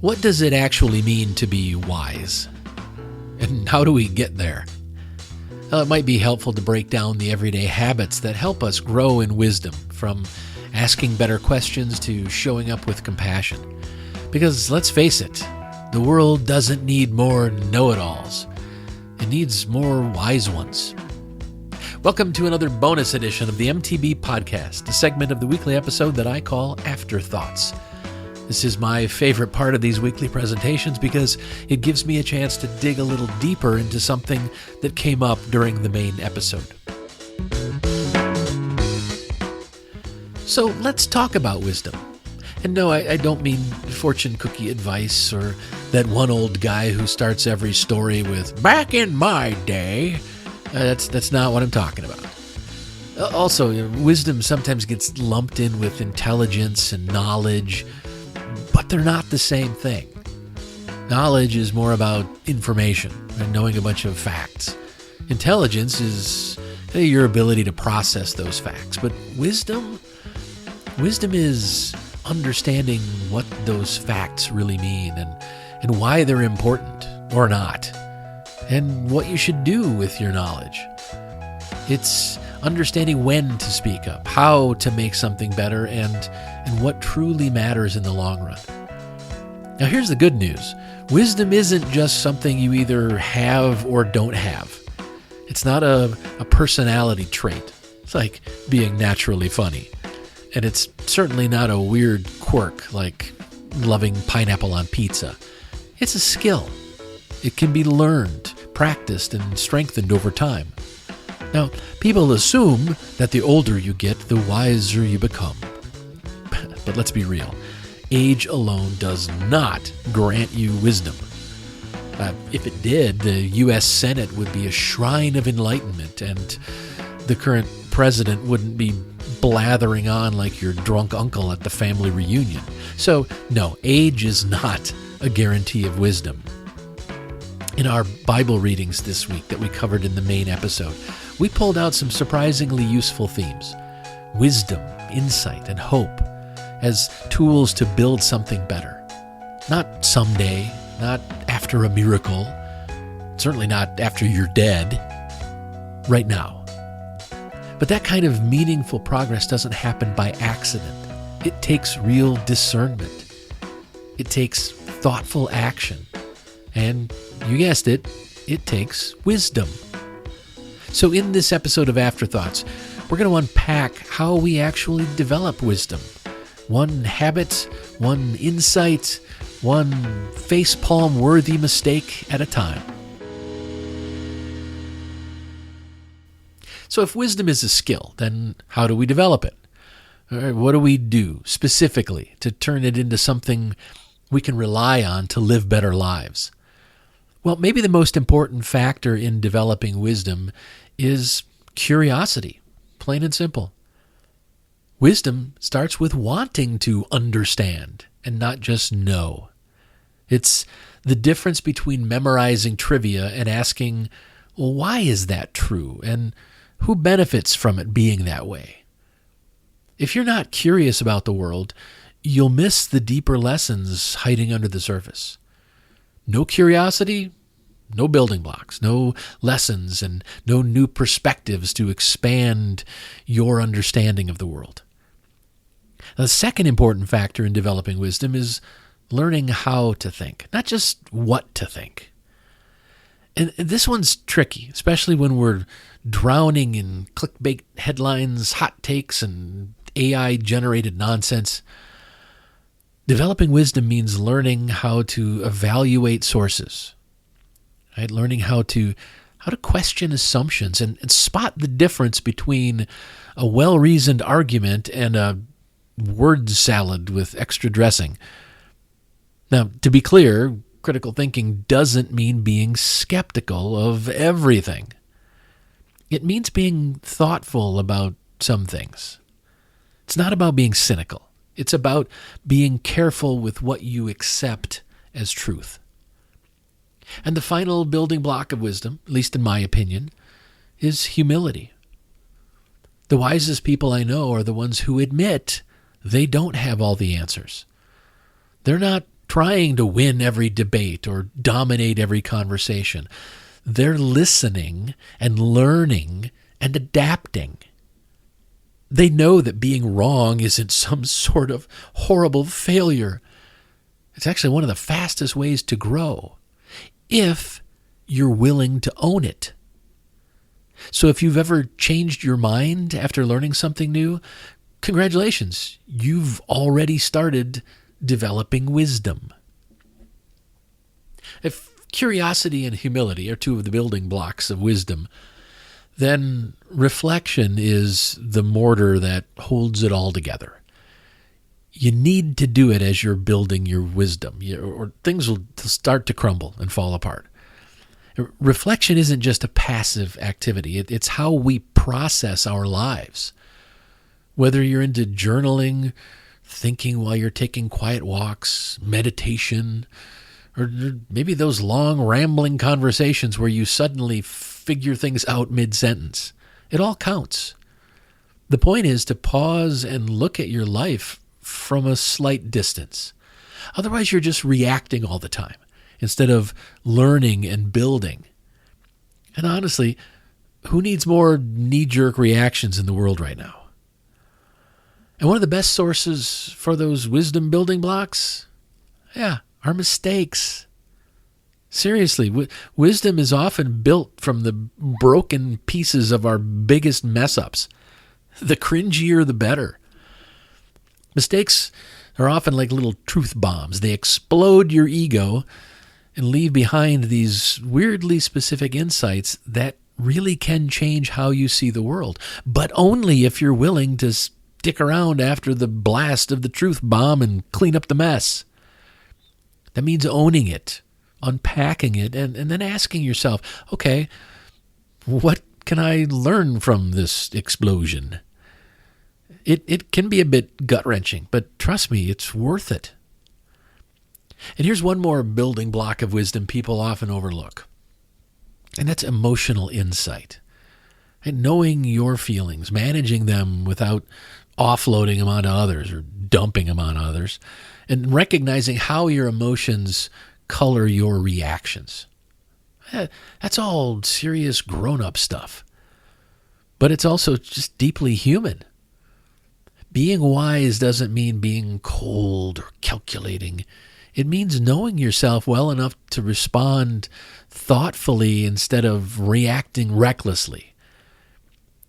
What does it actually mean to be wise? And how do we get there? Well, it might be helpful to break down the everyday habits that help us grow in wisdom, from asking better questions to showing up with compassion. Because let's face it, the world doesn't need more know-it-alls. It needs more wise ones. Welcome to another bonus edition of the MTB Podcast, a segment of the weekly episode that I call Afterthoughts. This is my favorite part of these weekly presentations because it gives me a chance to dig a little deeper into something that came up during the main episode. So let's talk about wisdom. And no, I don't mean fortune cookie advice or that one old guy who starts every story with, "Back in my day." That's not what I'm talking about. Also, wisdom sometimes gets lumped in with intelligence and knowledge, but they're not the same thing. Knowledge is more about information and knowing a bunch of facts. Intelligence is your ability to process those facts. But wisdom is understanding what those facts really mean and why they're important or not, and what you should do with your knowledge. It's understanding when to speak up, how to make something better, and what truly matters in the long run. Now here's the good news. Wisdom isn't just something you either have or don't have. It's not a personality trait. It's like being naturally funny. And it's certainly not a weird quirk like loving pineapple on pizza. It's a skill. It can be learned, practiced, and strengthened over time. Now, people assume that the older you get, the wiser you become. But let's be real. Age alone does not grant you wisdom. If it did, the U.S. Senate would be a shrine of enlightenment, and the current president wouldn't be blathering on like your drunk uncle at the family reunion. So, no, age is not a guarantee of wisdom. In our Bible readings this week that we covered in the main episode, we pulled out some surprisingly useful themes: wisdom, insight, and hope as tools to build something better. Not someday, not after a miracle, certainly not after you're dead, right now. But that kind of meaningful progress doesn't happen by accident. It takes real discernment. It takes thoughtful action. And you guessed it, it takes wisdom. So in this episode of Afterthoughts, we're going to unpack how we actually develop wisdom. One habit, one insight, one facepalm-worthy mistake at a time. So if wisdom is a skill, then how do we develop it? What do we do specifically to turn it into something we can rely on to live better lives? Well, maybe the most important factor in developing wisdom is curiosity, plain and simple. Wisdom starts with wanting to understand and not just know. It's the difference between memorizing trivia and asking, well, why is that true? And who benefits from it being that way? If you're not curious about the world, you'll miss the deeper lessons hiding under the surface. No curiosity, no building blocks, no lessons, and no new perspectives to expand your understanding of the world. Now, the second important factor in developing wisdom is learning how to think, not just what to think. And this one's tricky, especially when we're drowning in clickbait headlines, hot takes, and AI-generated nonsense. Developing wisdom means learning how to evaluate sources, right? Learning how to question assumptions and spot the difference between a well-reasoned argument and a word salad with extra dressing. Now, to be clear, critical thinking doesn't mean being skeptical of everything. It means being thoughtful about some things. It's not about being cynical. It's about being careful with what you accept as truth. And the final building block of wisdom, at least in my opinion, is humility. The wisest people I know are the ones who admit they don't have all the answers. They're not trying to win every debate or dominate every conversation. They're listening and learning and adapting. They know that being wrong isn't some sort of horrible failure. It's actually one of the fastest ways to grow, if you're willing to own it. So if you've ever changed your mind after learning something new, congratulations, you've already started developing wisdom. If curiosity and humility are two of the building blocks of wisdom, then reflection is the mortar that holds it all together. You need to do it as you're building your wisdom, or things will start to crumble and fall apart. Reflection isn't just a passive activity. It's how we process our lives. Whether you're into journaling, thinking while you're taking quiet walks, meditation, or maybe those long rambling conversations where you suddenly figure things out mid-sentence. It all counts. The point is to pause and look at your life from a slight distance. Otherwise, you're just reacting all the time instead of learning and building. And honestly, who needs more knee-jerk reactions in the world right now? And one of the best sources for those wisdom building blocks, are mistakes. Seriously, wisdom is often built from the broken pieces of our biggest mess-ups. The cringier, the better. Mistakes are often like little truth bombs. They explode your ego and leave behind these weirdly specific insights that really can change how you see the world, but only if you're willing to stick around after the blast of the truth bomb and clean up the mess. That means owning it, unpacking it, and then asking yourself, okay, what can I learn from this explosion? It can be a bit gut-wrenching, but trust me, it's worth it. And here's one more building block of wisdom people often overlook, and that's emotional insight. And knowing your feelings, managing them without offloading them onto others or dumping them on others, and recognizing how your emotions color your reactions. That's all serious grown-up stuff. But it's also just deeply human. Being wise doesn't mean being cold or calculating. It means knowing yourself well enough to respond thoughtfully instead of reacting recklessly.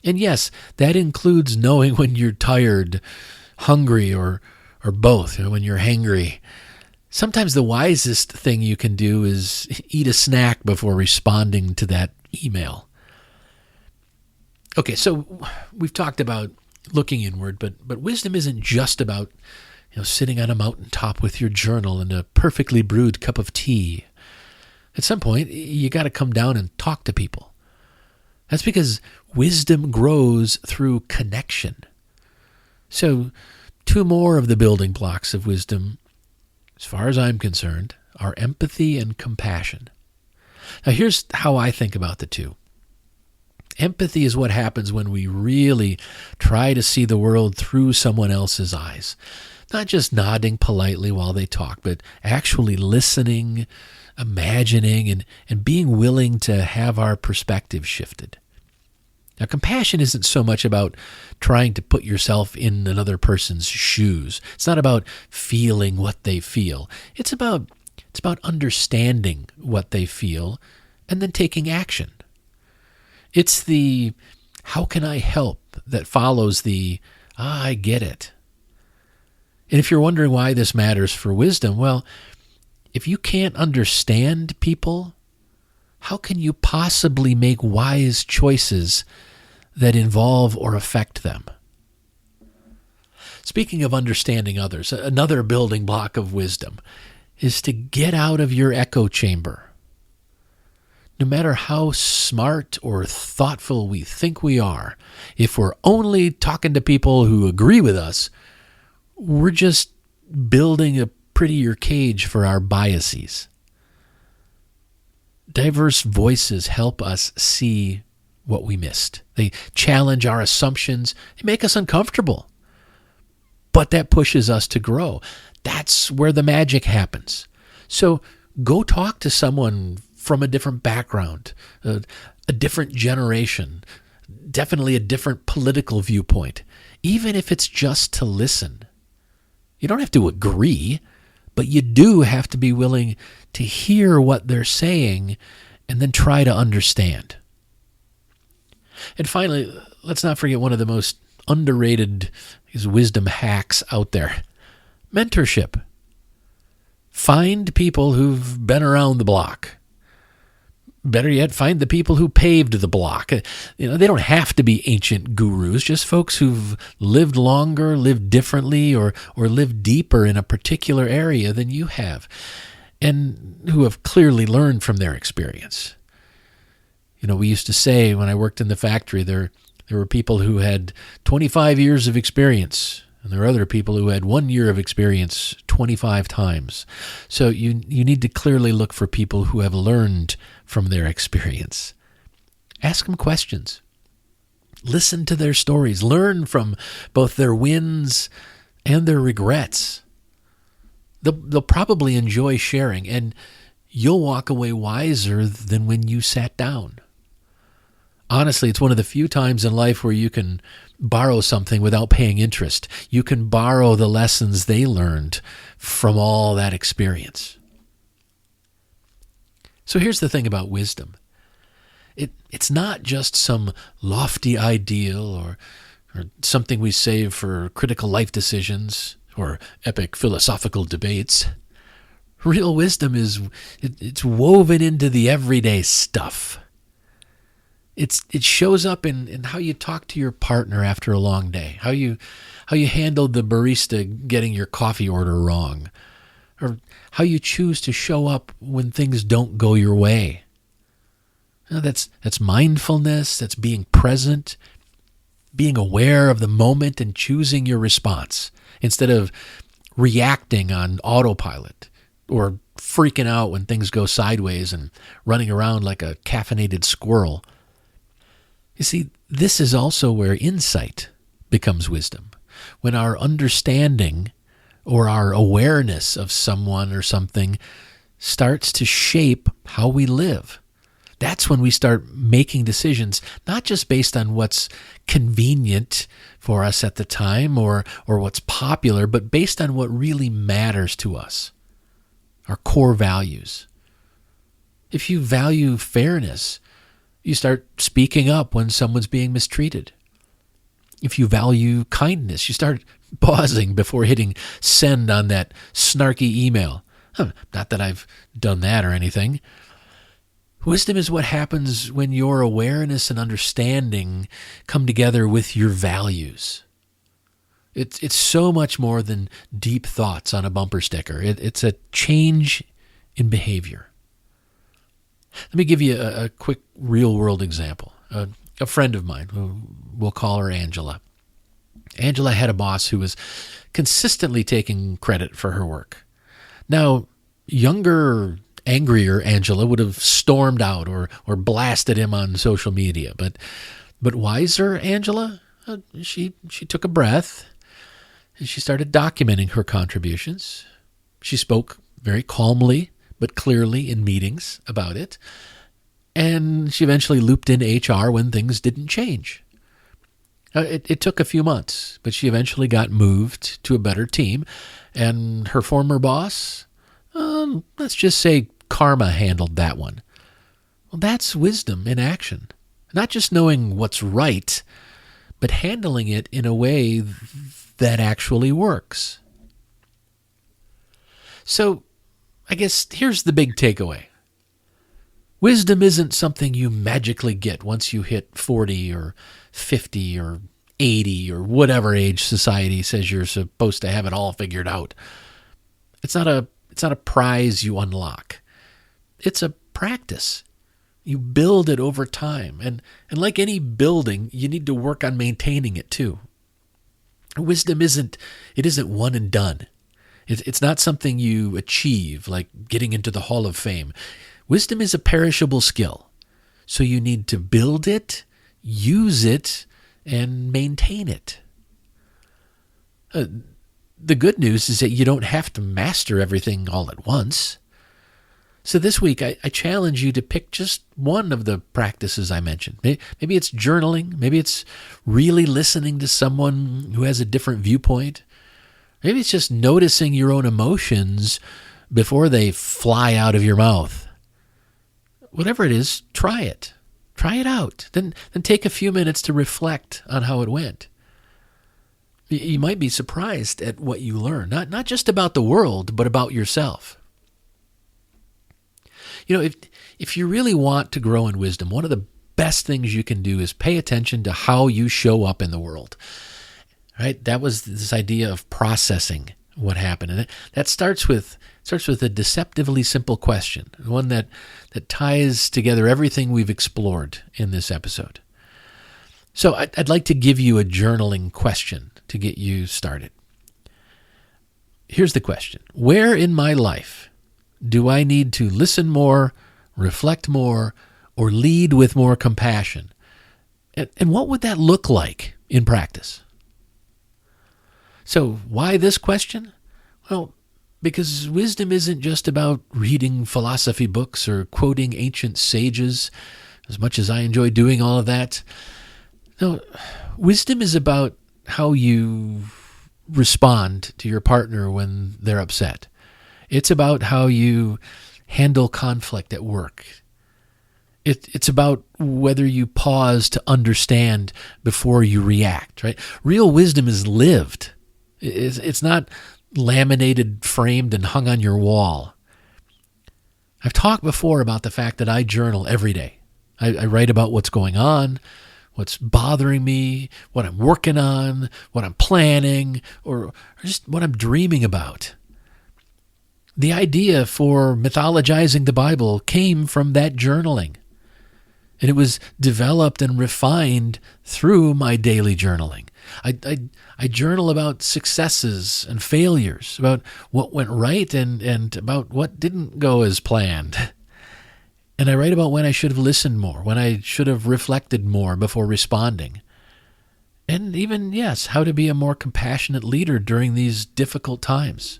And yes, that includes knowing when you're tired, hungry, or both, when you're hangry. Sometimes the wisest thing you can do is eat a snack before responding to that email. Okay, so we've talked about looking inward, but wisdom isn't just about sitting on a mountaintop with your journal and a perfectly brewed cup of tea. At some point, you got to come down and talk to people. That's because wisdom grows through connection. So, two more of the building blocks of wisdom, as far as I'm concerned, are empathy and compassion. Now, here's how I think about the two. Empathy is what happens when we really try to see the world through someone else's eyes. Not just nodding politely while they talk, but actually listening, imagining, and being willing to have our perspective shifted. Now, compassion isn't so much about trying to put yourself in another person's shoes. It's not about feeling what they feel. It's about understanding what they feel and then taking action. It's the how can I help that follows the I get it. And if you're wondering why this matters for wisdom, well, if you can't understand people, how can you possibly make wise choices that involve or affect them? Speaking of understanding others, another building block of wisdom is to get out of your echo chamber. No matter how smart or thoughtful we think we are, if we're only talking to people who agree with us, we're just building a prettier cage for our biases. Diverse voices help us see what we missed. They challenge our assumptions. They make us uncomfortable. but that pushes us to grow. That's where the magic happens. So go talk to someone from a different background, a different generation, definitely a different political viewpoint, even if it's just to listen. You don't have to agree, but you do have to be willing to hear what they're saying and then try to understand. And finally, let's not forget one of the most underrated wisdom hacks out there: mentorship. Find people who've been around the block. Better yet, find the people who paved the block. They don't have to be ancient gurus, just folks who've lived longer, lived differently, or lived deeper in a particular area than you have, and who have clearly learned from their experience. We used to say when I worked in the factory, there were people who had 25 years of experience, and there are other people who had 1 year of experience 25 times. So you need to clearly look for people who have learned from their experience. Ask them questions. Listen to their stories. Learn from both their wins and their regrets. They'll probably enjoy sharing, and you'll walk away wiser than when you sat down. Honestly, it's one of the few times in life where you can borrow something without paying interest. You can borrow the lessons they learned from all that experience. So here's the thing about wisdom. It's not just some lofty ideal or something we save for critical life decisions or epic philosophical debates. Real wisdom it's woven into the everyday stuff. It shows up in how you talk to your partner after a long day, how you handled the barista getting your coffee order wrong, or how you choose to show up when things don't go your way. That's mindfulness, that's being present, being aware of the moment and choosing your response instead of reacting on autopilot or freaking out when things go sideways and running around like a caffeinated squirrel. You see, this is also where insight becomes wisdom. When our understanding or our awareness of someone or something starts to shape how we live. That's when we start making decisions, not just based on what's convenient for us at the time or what's popular, but based on what really matters to us, our core values. If you value fairness, you start speaking up when someone's being mistreated. If you value kindness, you start pausing before hitting send on that snarky email. Not that I've done that or anything. Wisdom is what happens when your awareness and understanding come together with your values. It's so much more than deep thoughts on a bumper sticker. It's a change in behavior. Let me give you a quick real-world example. A friend of mine, we'll call her Angela. Angela had a boss who was consistently taking credit for her work. Now, younger, angrier Angela would have stormed out or blasted him on social media. But wiser Angela, she took a breath and she started documenting her contributions. She spoke very calmly but clearly in meetings about it. And she eventually looped in HR when things didn't change. It took a few months, but she eventually got moved to a better team. And her former boss, let's just say karma handled that one. Well, that's wisdom in action. Not just knowing what's right, but handling it in a way that actually works. So, I guess here's the big takeaway. Wisdom isn't something you magically get once you hit 40 or 50 or 80 or whatever age society says you're supposed to have it all figured out. It's not a prize you unlock. It's a practice. You build it over time. And like any building, you need to work on maintaining it too. Wisdom isn't one and done. It's not something you achieve, like getting into the Hall of Fame. Wisdom is a perishable skill. So you need to build it, use it, and maintain it. the good news is that you don't have to master everything all at once. So this week, I challenge you to pick just one of the practices I mentioned. Maybe it's journaling. Maybe it's really listening to someone who has a different viewpoint. Maybe it's just noticing your own emotions before they fly out of your mouth. Whatever it is, try it. Try it out. Then take a few minutes to reflect on how it went. You might be surprised at what you learn, not just about the world, but about yourself. You know, if you really want to grow in wisdom, one of the best things you can do is pay attention to how you show up in the world. Right? That was this idea of processing what happened. And that starts with a deceptively simple question, one that ties together everything we've explored in this episode. So I'd like to give you a journaling question to get you started. Here's the question. Where in my life do I need to listen more, reflect more, or lead with more compassion? And what would that look like in practice? So why this question? Well, because wisdom isn't just about reading philosophy books or quoting ancient sages, as much as I enjoy doing all of that. No, wisdom is about how you respond to your partner when they're upset. It's about how you handle conflict at work. It's about whether you pause to understand before you react, right? Real wisdom is lived. It's not laminated, framed, and hung on your wall. I've talked before about the fact that I journal every day. I write about what's going on, what's bothering me, what I'm working on, what I'm planning, or just what I'm dreaming about. The idea for mythologizing the Bible came from that journaling. And it was developed and refined through my daily journaling. I journal about successes and failures, about what went right and about what didn't go as planned. And I write about when I should have listened more, when I should have reflected more before responding. And even, yes, how to be a more compassionate leader during these difficult times.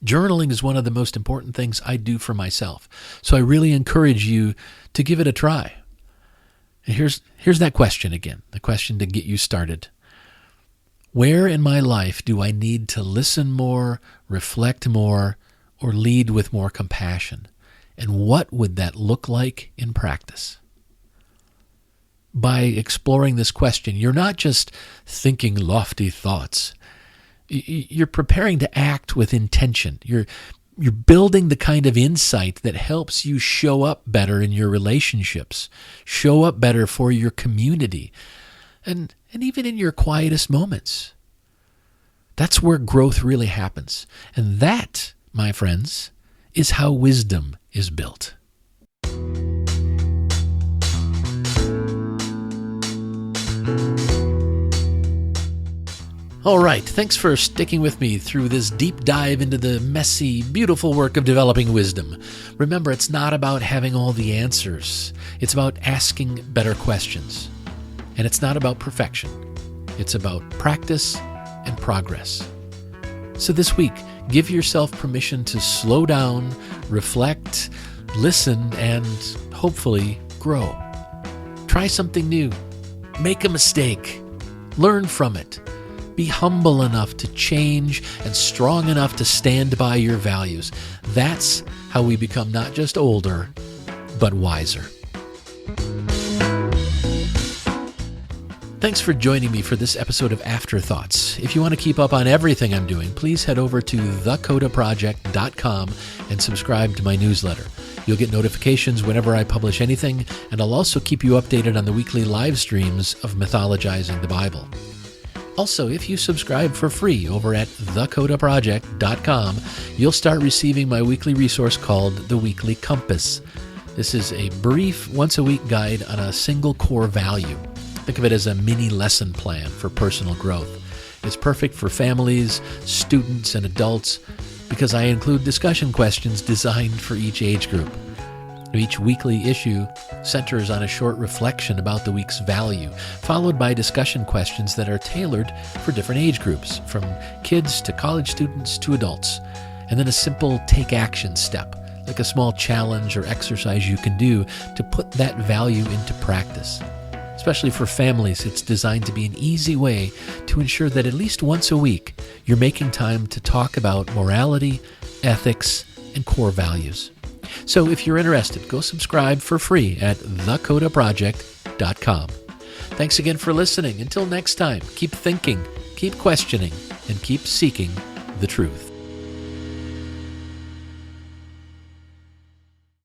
Journaling is one of the most important things I do for myself. So I really encourage you to give it a try. And here's that question again, the question to get you started. Where in my life do I need to listen more, reflect more, or lead with more compassion? And what would that look like in practice? By exploring this question, you're not just thinking lofty thoughts. You're preparing to act with intention. You're building the kind of insight that helps you show up better in your relationships, show up better for your community, and even in your quietest moments. That's where growth really happens. And that, my friends, is how wisdom is built. All right, thanks for sticking with me through this deep dive into the messy, beautiful work of developing wisdom. Remember, it's not about having all the answers. It's about asking better questions. And it's not about perfection. It's about practice and progress. So this week, give yourself permission to slow down, reflect, listen, and hopefully grow. Try something new. Make a mistake. Learn from it. Be humble enough to change and strong enough to stand by your values. That's how we become not just older, but wiser. Thanks for joining me for this episode of Afterthoughts. If you want to keep up on everything I'm doing, please head over to thecodaproject.com and subscribe to my newsletter. You'll get notifications whenever I publish anything, and I'll also keep you updated on the weekly live streams of Mythologizing the Bible. Also, if you subscribe for free over at thecodaproject.com, you'll start receiving my weekly resource called The Weekly Compass. This is a brief, once-a-week guide on a single core value. Think of it as a mini lesson plan for personal growth. It's perfect for families, students, and adults because I include discussion questions designed for each age group. Each weekly issue centers on a short reflection about the week's value, followed by discussion questions that are tailored for different age groups, from kids to college students to adults. And then a simple take action step, like a small challenge or exercise you can do to put that value into practice. Especially for families, it's designed to be an easy way to ensure that at least once a week, you're making time to talk about morality, ethics, and core values. So if you're interested, go subscribe for free at thecodaproject.com. Thanks again for listening. Until next time, keep thinking, keep questioning, and keep seeking the truth.